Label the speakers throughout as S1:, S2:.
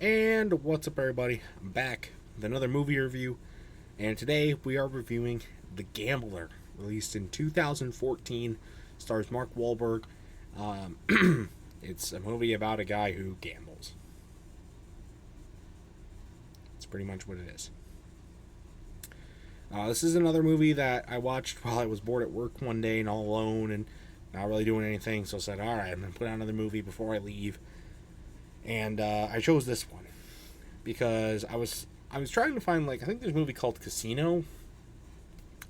S1: And what's up, everybody? I'm back with another movie review, and today we are reviewing The Gambler, released in 2014. Stars Mark Wahlberg. It's a movie about a guy who gambles. That's pretty much what it is. This is another movie that I watched while I was bored at work one day and all alone and not really doing anything. So I said, all right, I'm going to put on another movie before I leave. And I chose this one because I was trying to find, I think there's a movie called Casino.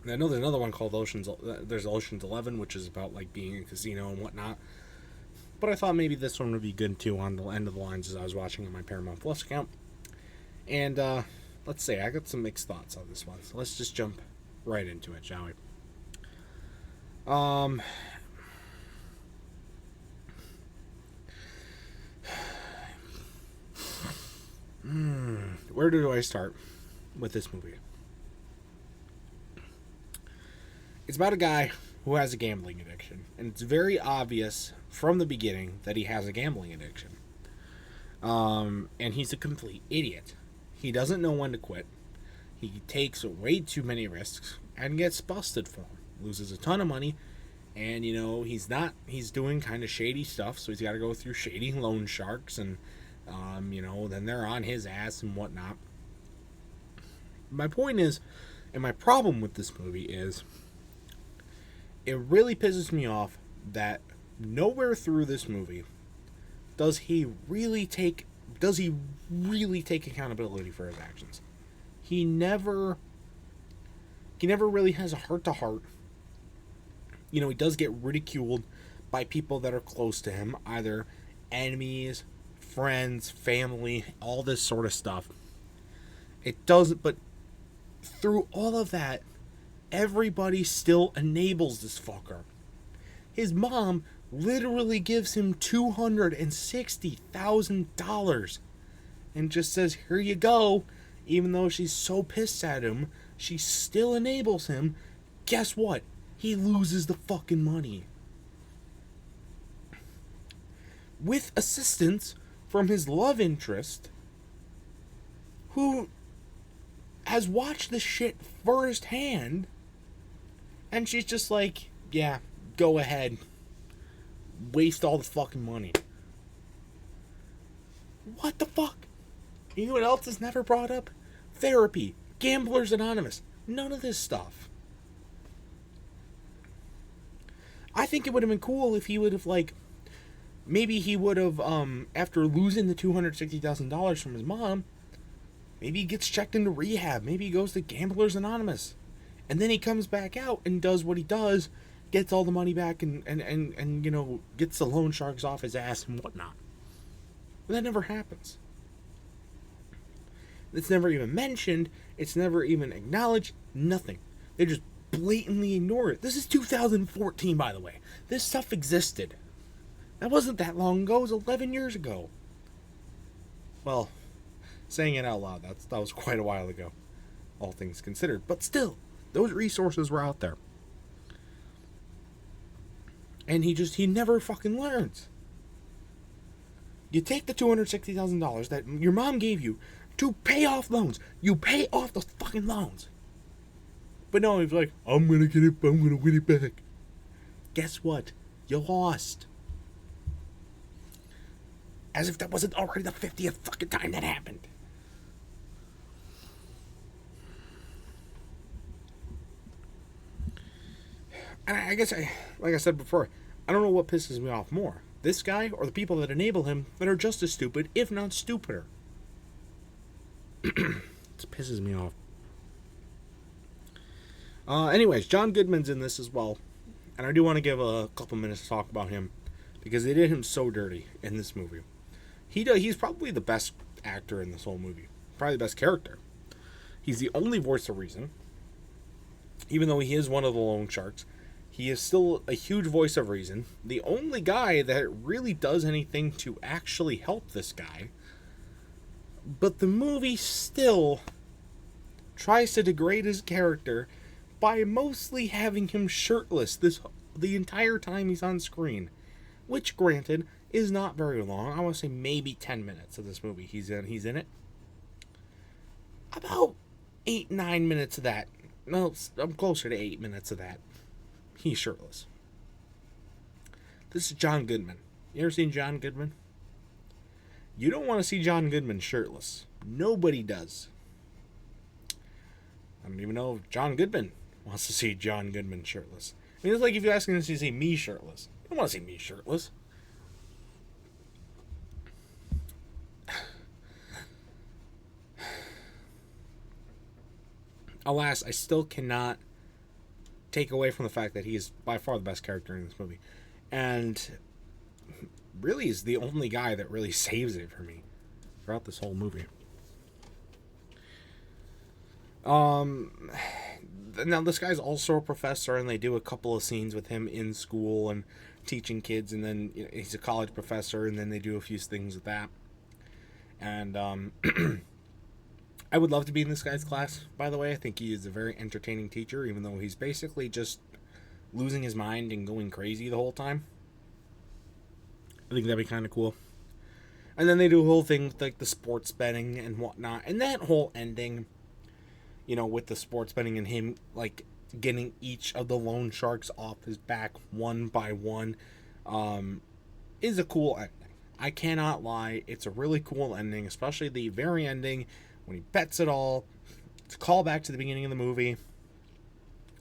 S1: And I know there's another one called Ocean's 11, which is about being in a casino and whatnot. But I thought maybe this one would be good too on the end of the lines as I was watching on my Paramount Plus account. And let's say I got some mixed thoughts on this one. So let's just jump right into it, shall we? Where do I start with this movie? It's about a guy who has a gambling addiction, and it's very obvious from the beginning that he has a gambling addiction. And he's a complete idiot. He doesn't know when to quit. He takes way too many risks and gets busted for them. Loses a ton of money, and he's doing kind of shady stuff, so he's got to go through shady loan sharks, and then they're on his ass and whatnot. My point is, and my problem with this movie is, it really pisses me off that nowhere through this movie does he really take accountability for his actions. He never really has a heart-to-heart. He does get ridiculed by people that are close to him, either enemies, friends, family, all this sort of stuff. It doesn't, but through all of that, everybody still enables this fucker. His mom literally gives him $260,000 and just says, here you go. Even though she's so pissed at him, she still enables him. Guess what? He loses the fucking money. With assistance from his love interest, who has watched this shit firsthand, and she's just like, yeah, go ahead. Waste all the fucking money. What the fuck? You know what else is never brought up? Therapy. Gamblers Anonymous. None of this stuff. I think it would have been cool if he would have, maybe he would have, after losing the $260,000 from his mom, maybe he gets checked into rehab. Maybe he goes to Gamblers Anonymous. And then he comes back out and does what he does, gets all the money back and gets the loan sharks off his ass and whatnot. But that never happens. It's never even mentioned. It's never even acknowledged. Nothing. They just blatantly ignore it. This is 2014, by the way. This stuff existed. That wasn't that long ago. It was 11 years ago. Well, saying it out loud, that was quite a while ago, all things considered. But still, those resources were out there. And he never fucking learns. You take the $260,000 that your mom gave you to pay off loans. You pay off those fucking loans. But no, he's like, I'm gonna win it back. Guess what? You lost. As if that wasn't already the 50th fucking time that happened. And I guess, like I said before, I don't know what pisses me off more. This guy or the people that enable him that are just as stupid, if not stupider. It pisses me off. Anyways, John Goodman's in this as well. And I do want to give a couple minutes to talk about him, because they did him so dirty in this movie. He's probably the best actor in this whole movie. Probably the best character. He's the only voice of reason. Even though he is one of the loan sharks, he is still a huge voice of reason. The only guy that really does anything to actually help this guy. But the movie still tries to degrade his character by mostly having him shirtless the entire time he's on screen. Which, granted, is not very long. I want to say maybe 10 minutes of this movie he's in it. About 8-9 minutes of that. No, I'm closer to 8 minutes of that. He's shirtless. This is John Goodman. You ever seen John Goodman? You don't want to see John Goodman shirtless. Nobody does. I don't even know if John Goodman wants to see John Goodman shirtless. I mean, it's like if you're asking to see me shirtless. You don't want to see me shirtless. Alas, I still cannot take away from the fact that he is by far the best character in this movie. And really is the only guy that really saves it for me throughout this whole movie. Now this guy's also a professor, and they do a couple of scenes with him in school and teaching kids, and then he's a college professor, and then they do a few things with that. And I would love to be in this guy's class, by the way. I think he is a very entertaining teacher, even though he's basically just losing his mind and going crazy the whole time. I think that'd be kind of cool. And then they do a whole thing with, like, the sports betting and whatnot. And that whole ending, with the sports betting and him, like, getting each of the loan sharks off his back one by one, is a cool ending. I cannot lie. It's a really cool ending, especially the very ending when he bets it all. It's a callback to the beginning of the movie.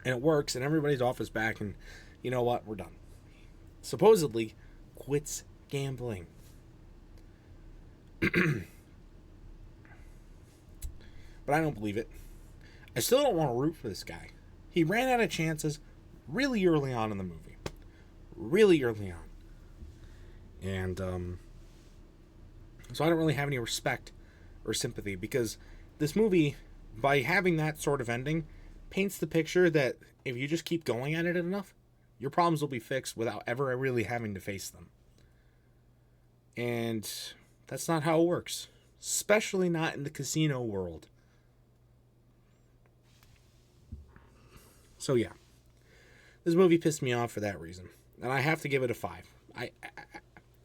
S1: And it works, and everybody's off his back, and you know what? We're done. Supposedly quits gambling. But I don't believe it. I still don't want to root for this guy. He ran out of chances really early on in the movie. Really early on. And so I don't really have any respect or sympathy, because this movie, by having that sort of ending, paints the picture that if you just keep going at it enough, your problems will be fixed without ever really having to face them. And that's not how it works. Especially not in the casino world. So yeah. This movie pissed me off for that reason. And I have to give it a 5.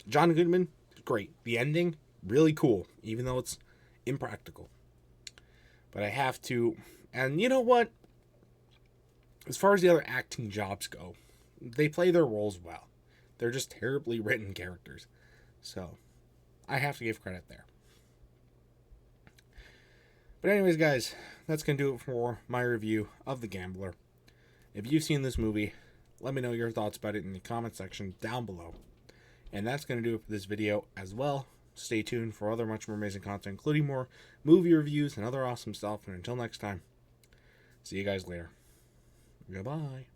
S1: John Goodman, great. The ending, really cool. Even though it's impractical. But I have to... And you know what? As far as the other acting jobs go, they play their roles well. They're just terribly written characters. So, I have to give credit there. But anyways, guys, that's going to do it for my review of The Gambler. If you've seen this movie, let me know your thoughts about it in the comment section down below. And that's going to do it for this video as well. Stay tuned for other much more amazing content, including more movie reviews and other awesome stuff. And until next time, see you guys later. Goodbye.